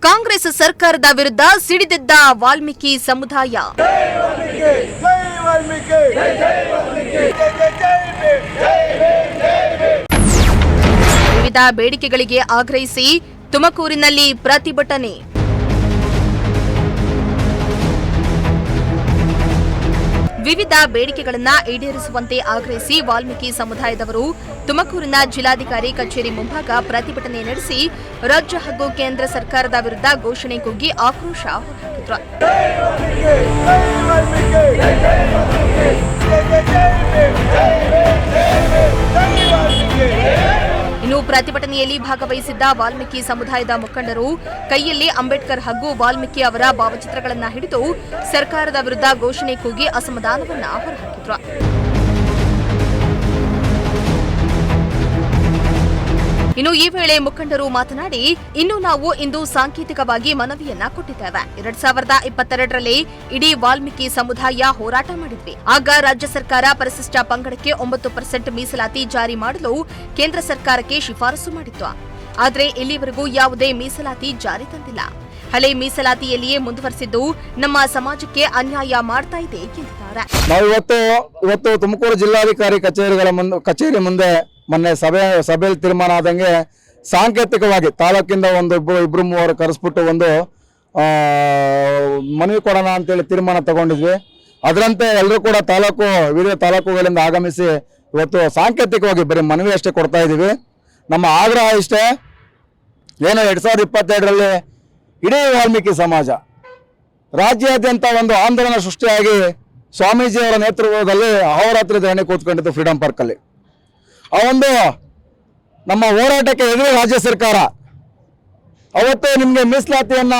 ಕಾಂಗ್ರೆಸ್ ಸರ್ಕಾರದ ವಿರುದ್ಧ ಸಿಡಿದೆದ್ದ ವಾಲ್ಮೀಕಿ ಸಮುದಾಯ. ವಿವಿಧ ಬೇಡಿಕೆಗಳಿಗೆ ಆಗ್ರಹಿಸಿ ತುಮಕೂರಿನಲ್ಲಿ ಪ್ರತಿಭಟನೆ. ವಿವಿಧ ಬೇಡಿಕೆಗಳನ್ನು ಈಡೇರಿಸುವಂತೆ ಆಗ್ರಹಿಸಿ ವಾಲ್ಮೀಕಿ ಸಮುದಾಯದವರು ತುಮಕೂರಿನ ಜಿಲ್ಲಾಧಿಕಾರಿ ಕಚೇರಿ ಮುಂಭಾಗ ಪ್ರತಿಭಟನೆ ನಡೆಸಿ ರಾಜ್ಯ ಹಾಗೂ ಕೇಂದ್ರ ಸರ್ಕಾರದ ವಿರುದ್ಧ ಘೋಷಣೆ ಕೂಗಿ ಆಕ್ರೋಶ ಹೊರಹಾಕಿದ್ರು. ಇನ್ನು ಪ್ರತಿಭಟನೆಯಲ್ಲಿ ಭಾಗವಹಿಸಿದ್ದ ವಾಲ್ಮೀಕಿ ಸಮುದಾಯದ ಮುಖಂಡರು ಕೈಯಲ್ಲಿ ಅಂಬೇಡ್ಕರ್ ಹಾಗೂ ವಾಲ್ಮೀಕಿ ಅವರ ಭಾವಚಿತ್ರಗಳನ್ನು ಹಿಡಿದು ಸರ್ಕಾರದ ವಿರುದ್ಧ ಘೋಷಣೆ ಕೂಗಿ ಅಸಮಾಧಾನವನ್ನ ಹೊರಹಾಕಿದ್ರು. ಇನ್ನು ಈ ವೇಳೆ ಮುಖಂಡರು ಮಾತನಾಡಿ, ಇನ್ನು ನಾವು ಇಂದು ಸಾಂಕೇತಿಕವಾಗಿ ಮನವಿಯನ್ನ ಕೊಟ್ಟಿದ್ದೇವೆ. 2022ರಲ್ಲಿ ಇಡೀ ವಾಲ್ಮೀಕಿ ಸಮುದಾಯ ಹೋರಾಟ ಮಾಡಿದ್ವಿ. ಆಗ ರಾಜ್ಯ ಸರ್ಕಾರ ಪರಿಶಿಷ್ಟ ಪಂಗಡಕ್ಕೆ 9% ಮೀಸಲಾತಿ ಜಾರಿ ಮಾಡಲು ಕೇಂದ್ರ ಸರ್ಕಾರಕ್ಕೆ ಶಿಫಾರಸು ಮಾಡಿತ್ತು. ಆದರೆ ಇಲ್ಲಿವರೆಗೂ ಯಾವುದೇ ಮೀಸಲಾತಿ ಜಾರಿ ತಂದಿಲ್ಲ. ಹಳೆ ಮೀಸಲಾತಿಯಲ್ಲಿಯೇ ಮುಂದುವರೆಸಿದ್ದು ನಮ್ಮ ಸಮಾಜಕ್ಕೆ ಅನ್ಯಾಯ ಮಾಡ್ತಾ ಇದೆ ಎಂದಿದ್ದಾರೆ. ನಾವು ಇವತ್ತು ತುಮಕೂರು ಜಿಲ್ಲಾಧಿಕಾರಿ ಕಚೇರಿ ಮುಂದೆ ಮೊನ್ನೆ ಸಭೆಯಲ್ಲಿ ತೀರ್ಮಾನ ಆದಂಗೆ ಸಾಂಕೇತಿಕವಾಗಿ ತಾಲೂಕಿಂದ ಇಬ್ರು ಮೂವರು ಕರೆಸ್ಬಿಟ್ಟು ಒಂದು ಮನವಿ ಕೊಡೋಣ ಅಂತೇಳಿ ತೀರ್ಮಾನ ತಗೊಂಡಿದ್ವಿ. ಅದರಂತೆ ಎಲ್ಲರೂ ಕೂಡ ವಿವಿಧ ತಾಲೂಕುಗಳಿಂದ ಆಗಮಿಸಿ ಇವತ್ತು ಸಾಂಕೇತಿಕವಾಗಿ ಬರೀ ಮನವಿ ಅಷ್ಟೇ ಕೊಡ್ತಾ ಇದ್ದೀವಿ. ನಮ್ಮ ಆಗ್ರಹ ಇಷ್ಟೇ, ಏನು 2022ರಲ್ಲಿ ಇಡೀ ವಾಲ್ಮೀಕಿ ಸಮಾಜ ರಾಜ್ಯಾದ್ಯಂತ ಒಂದು ಆಂದೋಲನ ಸೃಷ್ಟಿಯಾಗಿ ಸ್ವಾಮೀಜಿಯವರ ನೇತೃತ್ವದಲ್ಲಿ ಅಹೋರಾತ್ರಿ ಧರಣಿ ಕೂತ್ಕೊಂಡಿದ್ದು ಫ್ರೀಡಂ ಪಾರ್ಕಲ್ಲಿ. ಆ ಒಂದು ನಮ್ಮ ಹೋರಾಟಕ್ಕೆ ಎದುರು ರಾಜ್ಯ ಸರ್ಕಾರ ಅವತ್ತು ನಿಮಗೆ ಮೀಸಲಾತಿಯನ್ನು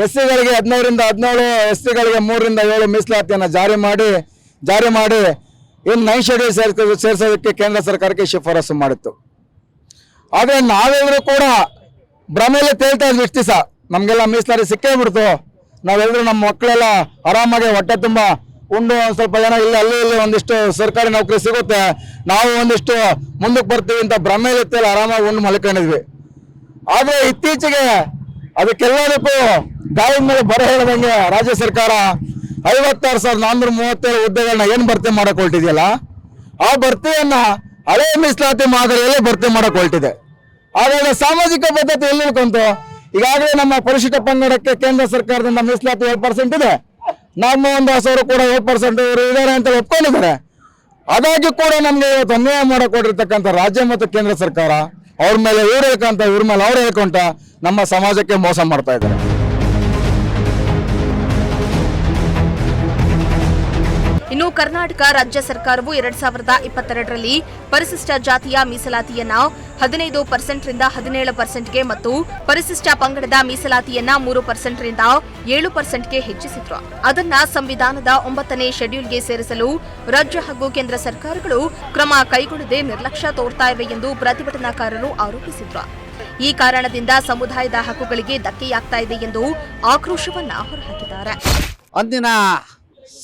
SCಗಳಿಗೆ 15ರಿಂದ 17, SCಗಳಿಗೆ 3ರಿಂದ 7 ಮೀಸಲಾತಿಯನ್ನು ಜಾರಿ ಮಾಡಿ ಇನ್ನು 9 ಶೆಡ್ಯೂಲ್ ಸೇರಿಸೋದಕ್ಕೆ ಕೇಂದ್ರ ಸರ್ಕಾರಕ್ಕೆ ಶಿಫಾರಸು ಮಾಡಿತ್ತು. ಆದರೆ ನಾವೆಲ್ಲರೂ ಕೂಡ ಭ್ರಮೆಯಲ್ಲಿ ತೇಲ್ತಾ ಇದ್ವಿ. ಇಷ್ಟು ದಿವಸ ನಮಗೆಲ್ಲ ಮೀಸಲಾತಿ ಸಿಕ್ಕೇ ಬಿಡ್ತು, ನಾವೆಲ್ಲರೂ ನಮ್ಮ ಮಕ್ಕಳೆಲ್ಲ ಆರಾಮಾಗಿ ಹೊಟ್ಟೆ ತುಂಬ ಉಂಡು ಸ್ವಲ್ಪ ಜನ ಅಲ್ಲಿ ಒಂದಿಷ್ಟು ಸರ್ಕಾರಿ ನೌಕರಿ ಸಿಗುತ್ತೆ, ನಾವು ಒಂದಿಷ್ಟು ಮುಂದಕ್ಕೆ ಬರ್ತೀವಿ ಅಂತ ಭ್ರಮೆಯಲ್ಲಿ ಆರಾಮಾಗಿ ಉಂಡು ಮಲ್ಕೊಂಡಿದ್ವಿ. ಆದರೆ ಇತ್ತೀಚೆಗೆ ಅದಕ್ಕೆಲ್ಲದಕ್ಕೂ ಗಾಯದ ಮೇಲೆ ಬರ ಹೇಳದಂಗೆ ರಾಜ್ಯ ಸರ್ಕಾರ 56,437 ಹುದ್ದೆಗಳನ್ನ ಏನು ಭರ್ತಿ ಮಾಡಕ್ ಹೊರಟಿದೆಯಲ್ಲ, ಆ ಭರ್ತಿಯನ್ನ ಹಳೆ ಮೀಸಲಾತಿ ಮಾದರಿಯಲ್ಲೇ ಭರ್ತಿ ಮಾಡಕ್ ಹೊರಟಿದೆ. ಹಾಗಾದ್ರೆ ಸಾಮಾಜಿಕ ಬದ್ಧತೆ ಎಲ್ಲಿ ಇಳ್ಕೊಂತು? ಈಗಾಗಲೇ ನಮ್ಮ ಪರಿಶಿಷ್ಟ ಪಂಗಡಕ್ಕೆ ಕೇಂದ್ರ ಸರ್ಕಾರದಿಂದ ಮೀಸಲಾತಿ 7% ಇದೆ, ನಮ್ಮ ಒಂದು ಹೊಸವರು ಕೂಡ 7% ಇದ್ದಾರೆ ಅಂತ ಒಪ್ಕೊಂಡಿದ್ದಾರೆ. ಅದಾಗಿ ಕೂಡ ನಮ್ಗೆ ಇವತ್ತು ಅನ್ಯಾಯ ಮಾಡಿಕೊಂಡಿರ್ತಕ್ಕಂಥ ರಾಜ್ಯ ಮತ್ತು ಕೇಂದ್ರ ಸರ್ಕಾರ ಅವ್ರ ಮೇಲೆ ಇವ್ರು ಹೇಳ್ಕೊಂತ ಇವ್ರ ಮೇಲೆ ಅವ್ರು ಹೇಳ್ಕೊಂತ ನಮ್ಮ ಸಮಾಜಕ್ಕೆ ಮೋಸ ಮಾಡ್ತಾ ಇದ್ದಾರೆ. ಇನ್ನು ಕರ್ನಾಟಕ ರಾಜ್ಯ ಸರ್ಕಾರವು 2022ರಲ್ಲಿ ಪರಿಶಿಷ್ಟ ಜಾತಿಯ ಮೀಸಲಾತಿಯನ್ನ 15%ರಿಂದ 17%ಗೆ ಮತ್ತು ಪರಿಶಿಷ್ಟ ಪಂಗಡದ ಮೀಸಲಾತಿಯನ್ನ 3%ರಿಂದ 7%ಗೆ ಹೆಚ್ಚಿಸಿದ್ರು. ಅದನ್ನ ಸಂವಿಧಾನದ 9ನೇ ಶೆಡ್ಯೂಲ್ಗೆ ಸೇರಿಸಲು ರಾಜ್ಯ ಹಾಗೂ ಕೇಂದ್ರ ಸರ್ಕಾರಗಳು ಕ್ರಮ ಕೈಗೊಳ್ಳದೆ ನಿರ್ಲಕ್ಷ್ಯ ತೋರ್ತಾ ಇವೆ ಎಂದು ಪ್ರತಿಭಟನಾಕಾರರು ಆರೋಪಿಸಿದ್ರು. ಈ ಕಾರಣದಿಂದ ಸಮುದಾಯದ ಹಕ್ಕುಗಳಿಗೆ ಧಕ್ಕೆಯಾಗ್ತಾ ಇದೆ ಎಂದು ಆಕ್ರೋಶವನ್ನ ಹೊರಹಾಕಿದ್ದಾರೆ. ಅಂದಿನ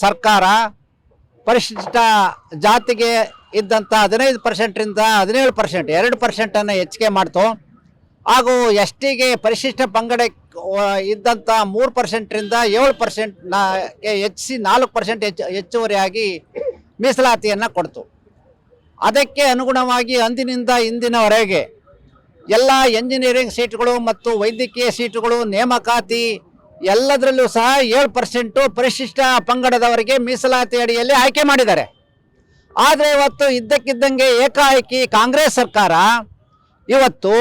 ಸರ್ಕಾರ ಪರಿಶಿಷ್ಟ ಜಾತಿಗೆ ಇದ್ದಂಥ 15%ರಿಂದ 17% 2% ಹೆಚ್ಚಿಗೆ ಮಾಡ್ತು. ಹಾಗೂ STಗೆ ಪರಿಶಿಷ್ಟ ಪಂಗಡ ಇದ್ದಂಥ 3%ರಿಂದ 7%ಗೆ ಹೆಚ್ಚಿಸಿ 4% ಹೆಚ್ಚುವರಿಯಾಗಿ ಮೀಸಲಾತಿಯನ್ನು ಕೊಡ್ತು. ಅದಕ್ಕೆ ಅನುಗುಣವಾಗಿ ಅಂದಿನಿಂದ ಇಂದಿನವರೆಗೆ ಎಲ್ಲ ಎಂಜಿನಿಯರಿಂಗ್ ಸೀಟ್ಗಳು ಮತ್ತು ವೈದ್ಯಕೀಯ ಸೀಟುಗಳು ನೇಮಕಾತಿ ಎಲ್ಲದರಲ್ಲೂ ಸಹ 7% ಪರಿಶಿಷ್ಟ ಪಂಗಡದವರಿಗೆ ಮೀಸಲಾತಿ ಅಡಿಯಲ್ಲಿ ಆಯ್ಕೆ ಮಾಡಿದ್ದಾರೆ. ಆದರೆ ಇವತ್ತು ಇದ್ದಕ್ಕಿದ್ದಂಗೆ ಏಕಾಏಕಿ ಕಾಂಗ್ರೆಸ್ ಸರ್ಕಾರ ಇವತ್ತು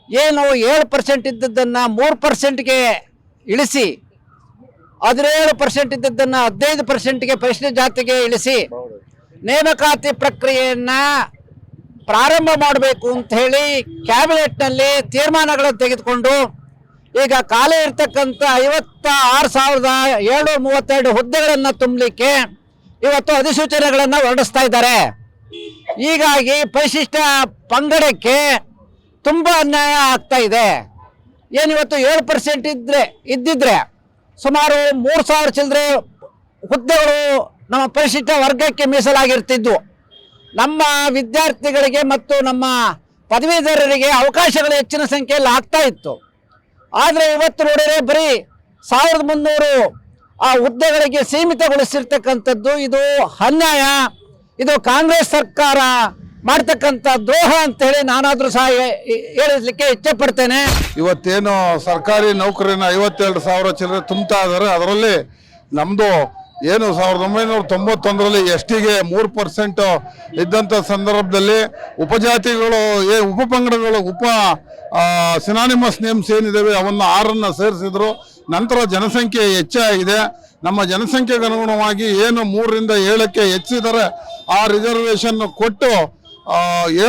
ಏನು 7% ಇದ್ದದ್ದನ್ನು 3%ಗೆ ಇಳಿಸಿ 17% ಇದ್ದದ್ದನ್ನು 15%ಗೆ ಪರಿಶಿಷ್ಟ ಜಾತಿಗೆ ಇಳಿಸಿ ನೇಮಕಾತಿ ಪ್ರಕ್ರಿಯೆಯನ್ನು ಪ್ರಾರಂಭ ಮಾಡಬೇಕು ಅಂತ ಹೇಳಿ ಕ್ಯಾಬಿನೆಟ್ನಲ್ಲಿ ತೀರ್ಮಾನಗಳನ್ನು ತೆಗೆದುಕೊಂಡು ಈಗ ಖಾಲಿ ಇರ್ತಕ್ಕಂಥ 56,732 ಹುದ್ದೆಗಳನ್ನು ತುಂಬಲಿಕ್ಕೆ ಇವತ್ತು ಅಧಿಸೂಚನೆಗಳನ್ನು ಹೊರಡಿಸ್ತಾ ಇದ್ದಾರೆ. ಹೀಗಾಗಿ ಪರಿಶಿಷ್ಟ ಪಂಗಡಕ್ಕೆ ತುಂಬ ಅನ್ಯಾಯ ಆಗ್ತಾ ಇದೆ. ಏನಿವತ್ತು 7% ಇದ್ದಿದ್ರೆ ಸುಮಾರು 3,000 ಚಿಲ್ಲರೆ ಹುದ್ದೆಗಳು ನಮ್ಮ ಪರಿಶಿಷ್ಟ ವರ್ಗಕ್ಕೆ ಮೀಸಲಾಗಿರ್ತಿದ್ವು. ನಮ್ಮ ವಿದ್ಯಾರ್ಥಿಗಳಿಗೆ ಮತ್ತು ನಮ್ಮ ಪದವೀಧರರಿಗೆ ಅವಕಾಶಗಳು ಹೆಚ್ಚಿನ ಸಂಖ್ಯೆಯಲ್ಲಿ ಆಗ್ತಾ ಇತ್ತು. ಆದರೆ ಇವತ್ತು ನೋಡಿದ್ರೆ ಬರೀ 1300 ಆ ಹುದ್ದೆಗಳಿಗೆ ಸೀಮಿತಗೊಳಿಸಿರ್ತಕ್ಕಂಥದ್ದು ಇದು ಅನ್ಯಾಯ. ಇದು ಕಾಂಗ್ರೆಸ್ ಸರ್ಕಾರ ಮಾಡ್ತಕ್ಕಂಥ ದ್ರೋಹ ಅಂತೇಳಿ ನಾನಾದರೂ ಸಹ ಹೇಳಲಿಕ್ಕೆ ಇಚ್ಛೆ ಪಡ್ತೇನೆ. ಇವತ್ತೇನು ಸರ್ಕಾರಿ ನೌಕರಿನ 52,000 ಚಿಲ್ಲರೆ ತುಂಬ್ತಾ ಇದ್ದಾರೆ. ಅದರಲ್ಲಿ ನಮ್ಮದು ಏನು 1991ರಲ್ಲಿ ಎಸ್ಟಿಗೆ 3% ಇದ್ದಂಥ ಸಂದರ್ಭದಲ್ಲಿ ಉಪಜಾತಿಗಳು ಉಪಪಂಗಡಗಳು ಸಿನಾನಿಮಸ್ ನೇಮ್ಸ್ ಏನಿದ್ದಾವೆ ಅವನ್ನ 6 ಸೇರಿಸಿದ್ರು. ನಂತರ ಜನಸಂಖ್ಯೆ ಹೆಚ್ಚಾಗಿದೆ. ನಮ್ಮ ಜನಸಂಖ್ಯೆಗೆ ಅನುಗುಣವಾಗಿ ಏನು 3ರಿಂದ 7ಕ್ಕೆ ಹೆಚ್ಚಿದರೆ ಆ ರಿಸರ್ವೇಷನ್ ಕೊಟ್ಟು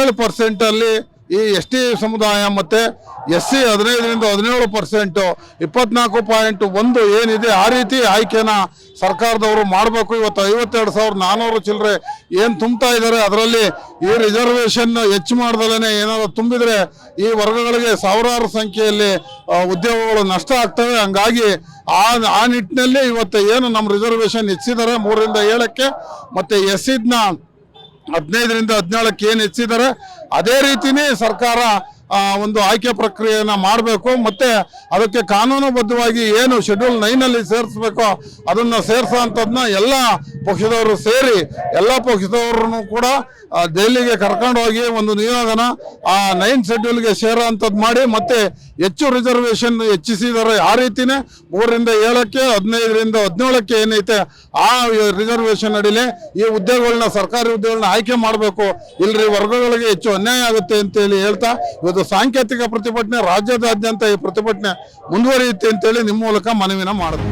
7% ಅಲ್ಲಿ ಈ ST ಸಮುದಾಯ ಮತ್ತು SC 15ರಿಂದ 17%, 24.1 ಏನಿದೆ ಆ ರೀತಿ ಆಯ್ಕೆನ ಸರ್ಕಾರದವರು ಮಾಡಬೇಕು. ಇವತ್ತು 52,400 ಚಿಲ್ಲರೆ ಏನು ತುಂಬ್ತಾ ಇದ್ದಾರೆ. ಅದರಲ್ಲಿ ಈ ರಿಸರ್ವೇಷನ್ ಹೆಚ್ಚು ಮಾಡ್ದಲೇ ಏನಾದ್ರು ತುಂಬಿದರೆ ಈ ವರ್ಗಗಳಿಗೆ ಸಾವಿರಾರು ಸಂಖ್ಯೆಯಲ್ಲಿ ಉದ್ಯೋಗಗಳು ನಷ್ಟ ಆಗ್ತವೆ. ಹಂಗಾಗಿ ಆ ನಿಟ್ಟಿನಲ್ಲಿ ಇವತ್ತು ಏನು ನಮ್ಮ ರಿಸರ್ವೇಷನ್ ಹೆಚ್ಚಿದ್ದಾರೆ 3ರಿಂದ 7ಕ್ಕೆ ಮತ್ತು SCನ 15ರಿಂದ 17ಕ್ಕೆ ಏನು ಹೆಚ್ಚಿದ್ದಾರೆ ಅದೇ ರೀತಿನೇ ಸರ್ಕಾರ ಒಂದು ಆಯ್ಕೆ ಪ್ರಕ್ರಿಯೆಯನ್ನು ಮಾಡಬೇಕು. ಮತ್ತು ಅದಕ್ಕೆ ಕಾನೂನುಬದ್ಧವಾಗಿ ಏನು ಶೆಡ್ಯೂಲ್ 9ನಲ್ಲಿ ಸೇರಿಸ್ಬೇಕೋ ಅದನ್ನು ಸೇರಿಸೋಂಥದ್ದನ್ನ ಎಲ್ಲ ಪಕ್ಷದವರು ಸೇರಿ ಎಲ್ಲ ಪಕ್ಷದವ್ರನ್ನು ಕೂಡ ದೆಹಲಿಗೆ ಕರ್ಕೊಂಡು ಹೋಗಿ ಒಂದು ನಿಯೋಗನ 9 ಶೆಡ್ಯೂಲ್ಗೆ ಸೇರೋ ಅಂಥದ್ದು ಮಾಡಿ ಮತ್ತು ಹೆಚ್ಚು ರಿಸರ್ವೇಷನ್ ಹೆಚ್ಚಿಸಿದ್ದಾರೆ. ಆ ರೀತಿನೇ 3ರಿಂದ 7ಕ್ಕೆ 15ರಿಂದ 17ಕ್ಕೆ ಏನೈತೆ ಆ ರಿಸರ್ವೇಷನ್ ಅಡಿಲಿ ಈ ಹುದ್ದೆಗಳನ್ನ ಸರ್ಕಾರಿ ಹುದ್ದೆಗಳನ್ನ ಆಯ್ಕೆ ಮಾಡಬೇಕು. ಇಲ್ಲರಿ ವರ್ಗಗಳಿಗೆ ಹೆಚ್ಚು ಅನ್ಯಾಯ ಆಗುತ್ತೆ ಅಂತೇಳಿ ಹೇಳ್ತಾ ಇವತ್ತು ಸಾಂಕೇತಿಕ ಪ್ರತಿಭಟನೆ ರಾಜ್ಯದಾದ್ಯಂತ ಈ ಪ್ರತಿಭಟನೆ ಮುಂದುವರಿಯುತ್ತೆ ಅಂತೇಳಿ ನಿಮ್ಮ ಮೂಲಕ ಮನವಿನ ಮಾಡಿದೆ.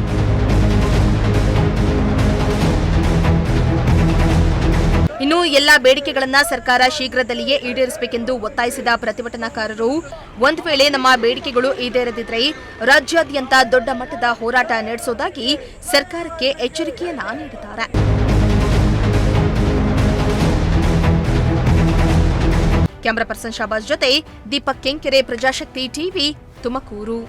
ಇನ್ನು ಎಲ್ಲಾ ಬೇಡಿಕೆಗಳನ್ನ ಸರ್ಕಾರ ಶೀಘ್ರದಲ್ಲಿಯೇ ಈಡೇರಿಸಬೇಕೆಂದು ಒತ್ತಾಯಿಸಿದ ಪ್ರತಿಭಟನಾಕಾರರು ಒಂದು ವೇಳೆ ನಮ್ಮ ಬೇಡಿಕೆಗಳು ಈಡೇರದಿದ್ದರೆ ರಾಜ್ಯಾದ್ಯಂತ ದೊಡ್ಡ ಮಟ್ಟದ ಹೋರಾಟ ನಡೆಸುವುದಾಗಿ ಸರ್ಕಾರಕ್ಕೆ ಎಚ್ಚರಿಕೆಯನ್ನ ನೀಡಿದ್ದಾರೆ. ಕ್ಯಾಮರಾ ಪರ್ಸನ್ ಶಾಬಾಜ್ ಜೊತೆ ದೀಪಕ್ ಕೆಂಕೆರೆ, ಪ್ರಜಾಶಕ್ತಿ ಟಿವಿ, ತುಮಕೂರು.